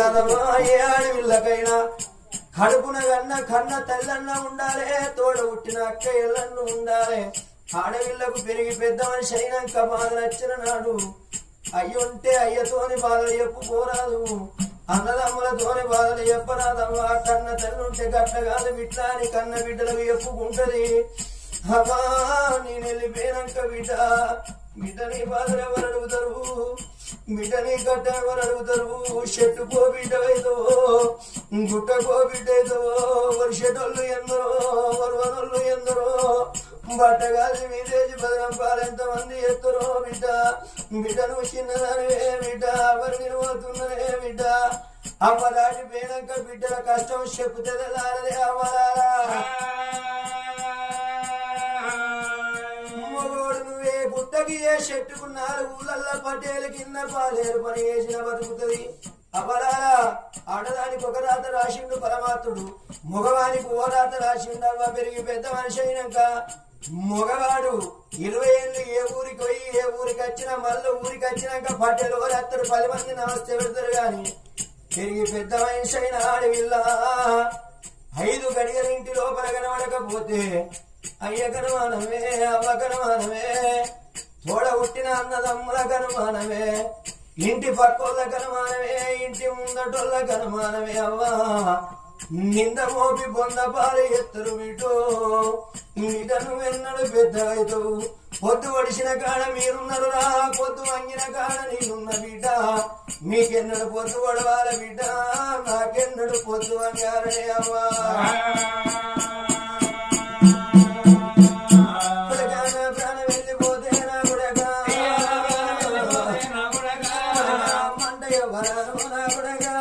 కాదమ్మా ఏ ఆడవిల్లకైనా కడుపున కన్న తల్లన్న ఉండాలి తోడ పుట్టిన అక్క ఎల్లన్ను ఉండాలి ఆడవిల్లకు పెరిగి పెద్ద మనిషి అయినాక బాధ నచ్చిన నాడు అయ్యుంటే అయ్యతోని బాధలు చెప్పుకోరాదు అన్నదమ్ములతోని బాధలు చెప్పరాదమ్మా కన్న తల్లుంటే గట్ల కాదు బిడ్డ అని కన్న బిడ్డలకు చెప్పుకుంటది అమ్మా నేను వెళ్ళిపోయినాక బిడ్డని బాధలు ఎవరు అడుగుతారు బిడ్డని గట్ట ఎవరు అడుగుతారు చెట్టుకో బిడ్డ అవుతావో గుట్టకో బిడ్డ అవుతావో వర్షటోళ్ళు ఎందరో వర్వనోళ్ళు ఎందరో బట్టగాలి విదేశీ బదనంపాలు ఎంతమంది ఎత్తురో బిడ్డను చిన్నదానివే బిడ్డ ఎవరిని పోతున్నదే బిడ్డ అమ్మ దాటిపోయినాక బిడ్డల కష్టం చెప్పుతే తెల్లారదే అమ్మలారా మగోడు నువ్వే గుట్టకి ఏ చెట్టుకు 4 ఊళ్ళల్లో పట్టేలు కింద పాలేరు పని చేసిన బతుకుతుంది అపరాలా ఆడదానికి ఒక రాత రాసిండు పరమాత్ముడు మగవానికి ఓ రాత రాసిండు అవ్వ పెరిగి పెద్ద మనిషి అయినాక మగవాడు 20 ఏళ్ళు ఏ ఊరికి పోయి ఏ ఊరికి వచ్చినా మళ్ళీ ఊరికి వచ్చినాక పట్టెలు వస్తారు 10 మంది నమస్తే పెడతారు గాని పెరిగి పెద్ద మనిషి అయిన ఆడవిల్ల 5 గడియల ఇంటి లోపల కనబడకపోతే అయ్య కనుమానమే అవ్వ కనుమానమే తోడ పుట్టిన అన్నదమ్ముల కనుమానమే ఇంటి పక్కోళ్ళ కనుమానమే ఇంటి ముందటోళ్ళ కనుమానమే అవ్వా నింద మోపి బొందపాలు ఎత్తరు మీటో మీటను వెన్నడు పెద్దగైతావు పొద్దు వడిసిన కాడ మీరున్నారు రా పొద్దు వంగిన కాడ నేనున్న బిడ్డ మీకెన్నడు పొద్దు వడవాల బిడ్డ నాకెన్నడు పొద్దు వంగారనే అవ్వా ప్రాణం వెళ్ళిపోతే నా గుడగా మంట ఎవరాను నా గుడగా